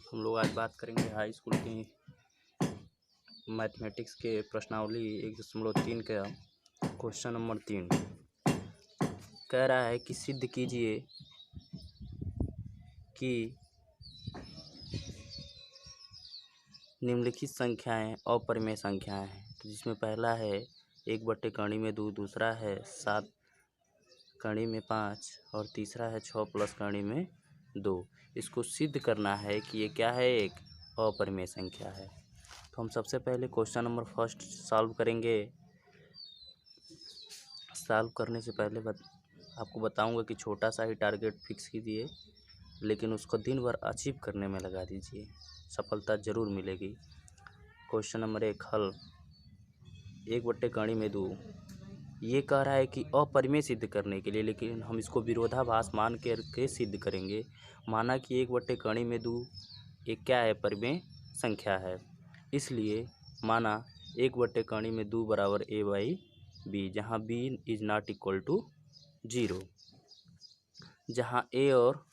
हम लोग आज बात करेंगे हाई स्कूल की मैथमेटिक्स के प्रश्नावली 1.3 का क्वेश्चन नंबर 3 कह रहा है कि सिद्ध कीजिए कि निम्नलिखित संख्याएं अपरिमेय संख्याएं हैं। तो जिसमें पहला है 1/कणी में 2, दूसरा है 7 कणी में 5 और तीसरा है 6 प्लस कणी में 2। इसको सिद्ध करना है कि ये क्या है, एक अपरिमेय संख्या है। तो हम सबसे पहले क्वेश्चन नंबर फर्स्ट सॉल्व करेंगे। सॉल्व करने से पहले आपको बताऊंगा कि छोटा सा ही टारगेट फिक्स कीजिए, लेकिन उसको दिन भर अचीव करने में लगा दीजिए, सफलता ज़रूर मिलेगी। क्वेश्चन नंबर 1 हल। 1/कणी में 2 ये कह रहा है कि अपरिमेय सिद्ध करने के लिए, लेकिन हम इसको विरोधाभास मान के सिद्ध करेंगे। माना कि 1/कणी में 2 एक क्या है, परिमेय संख्या है, इसलिए माना 1/कणी में 2 बराबर a/b, जहाँ b is not equal to 0, जहाँ a और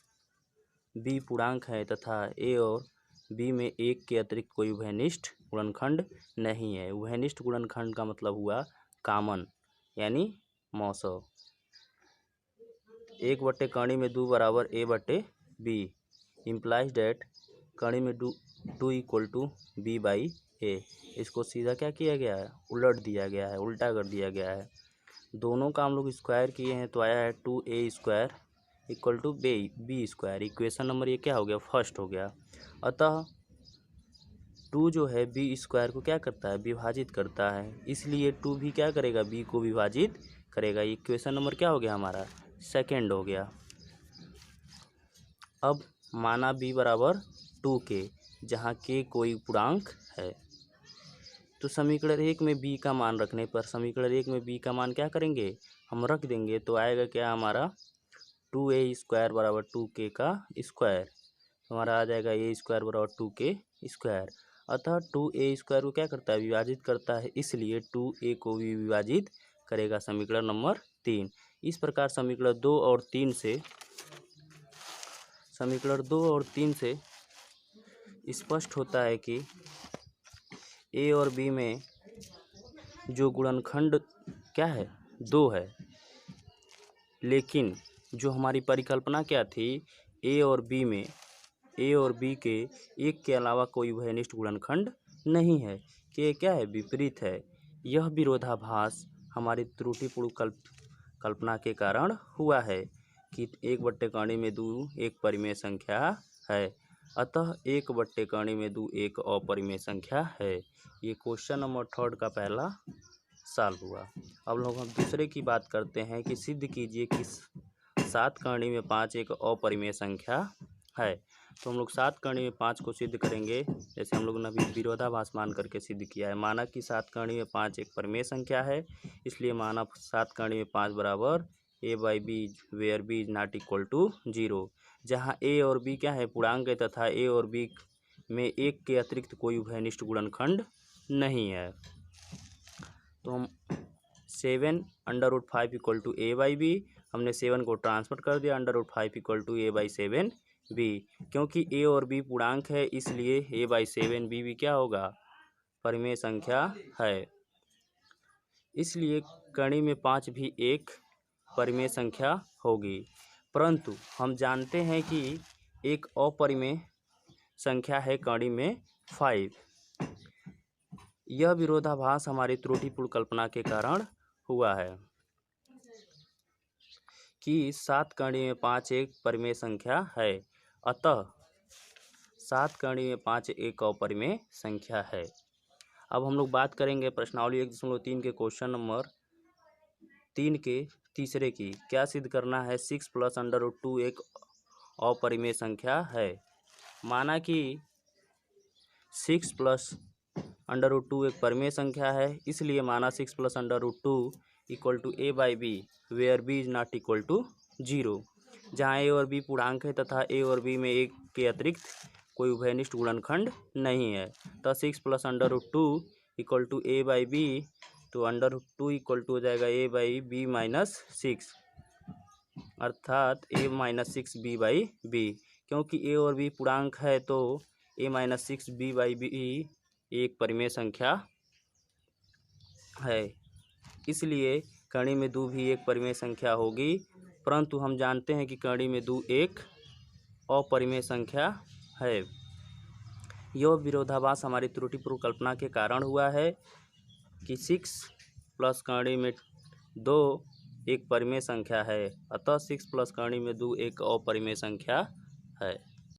b पूर्णांक है तथा a और b में 1 के अतिरिक्त कोई उभयनिष्ठ गुणनखंड नहीं है। उभयनिष्ठ गुणनखंड का मतलब हुआ कॉमन, यानी मौसव। 1/कणी में 2 बराबर a/b इम्प्लाइज डैट कणी में 2 इक्वल टू b/a। इसको सीधा क्या किया गया है, उलट दिया गया है, उल्टा कर दिया गया है। दोनों का हम लोग स्क्वायर किए हैं तो आया है 2a² equal to b²। Equation number ये क्या हो गया, फर्स्ट हो गया। अतः 2 जो है b² को क्या करता है, विभाजित करता है, इसलिए 2 भी क्या करेगा, b को विभाजित करेगा। इक्वेशन नंबर क्या हो गया हमारा, सेकेंड हो गया। अब माना b बराबर 2 के, जहाँ k कोई पूर्णांक है, तो समीकरण 1 में b का मान रखने पर समीकरण 1 में b का मान क्या करेंगे, हम रख देंगे। तो आएगा क्या हमारा 2a² बराबर 2k का स्क्वायर, हमारा आ जाएगा a² बराबर 2k²। अतः 2a² को क्या करता है, विभाजित करता है, इसलिए 2a को भी विभाजित करेगा। समीकरण नंबर 3। इस प्रकार समीकरण 2 और 3 से स्पष्ट होता है कि a और b में जो गुणनखंड क्या है, 2 है, लेकिन जो हमारी परिकल्पना क्या थी, a और b के एक के अलावा कोई उभयनिष्ठ गुणनखंड नहीं है, कि क्या है, विपरीत है। यह विरोधाभास हमारी त्रुटिपूर्ण कल्पना के कारण हुआ है कि 1/कणी में 2 एक परिमेय संख्या है, अतः 1/कणी में 2 एक अपरिमेय संख्या है। ये क्वेश्चन नंबर 3 का पहला सॉल्व हुआ। अब लोग हम दूसरे की बात करते हैं कि सिद्ध कीजिए कि 7 कणी में 5 एक अपरिमेय संख्या है। तो हम लोग 7 कणी में 5 को सिद्ध करेंगे, जैसे हम लोग ने अभी विरोधाभास मान करके सिद्ध किया है। माना कि 7 कणी में 5 एक परिमेय संख्या है, इसलिए माना 7 कणी में 5 बराबर a/b where b is not equal to 0, जहाँ a और b क्या है, पूर्णांक है तथा a और b में 1 के अतिरिक्त कोई उभयनिष्ठ गुणनखंड नहीं है। तो हम 7√5 इक्वल टू a/b, हमने 7 को ट्रांसफर कर दिया, √5 इक्वल टू a/7b। क्योंकि a और b पूर्णांक है, इसलिए a/7b भी क्या होगा, परिमेय संख्या है। इसलिए कणी में 5 भी एक परिमेय संख्या होगी। परंतु हम जानते हैं कि एक अपरिमेय संख्या है कणी में 5। यह विरोधाभास हमारी त्रुटिपूर्ण कल्पना के कारण हुआ है कि 7 कणी में 5 एक परिमेय संख्या है, अतः 7 कणी में 5 एक अपरिमेय संख्या है। अब हम लोग बात करेंगे प्रश्नावली 1.3 के क्वेश्चन नंबर 3 के तीसरे की। क्या सिद्ध करना है, 6 + √2 एक अपरिमेय संख्या है। माना कि 6 + √2 एक परिमेय संख्या है, इसलिए माना 6 + √2 equal to a/b where b is not equal to 0, जहाँ a और b पूर्णांक है तथा a और b में 1 के अतिरिक्त कोई उभयनिष्ठ गुणनखंड नहीं है। तो 6 + √2 इक्वल टू a/b, तो √2 इक्वल टू हो जाएगा a/b - 6, अर्थात a - 6 b/b। क्योंकि a और b पूर्णांक है तो a-6b/b एक परिमेय संख्या है। इसलिए कर्ण में 2 भी एक परिमेय संख्या होगी, परंतु हम जानते हैं कि कर्ण में 2 एक अपरिमेय संख्या है। यह विरोधाभास हमारी त्रुटिपूर्ण कल्पना के कारण हुआ है कि 6 प्लस कर्ण में 2 एक परिमेय संख्या है, अतः 6 प्लस कर्ण में 2 एक अपरिमेय संख्या है।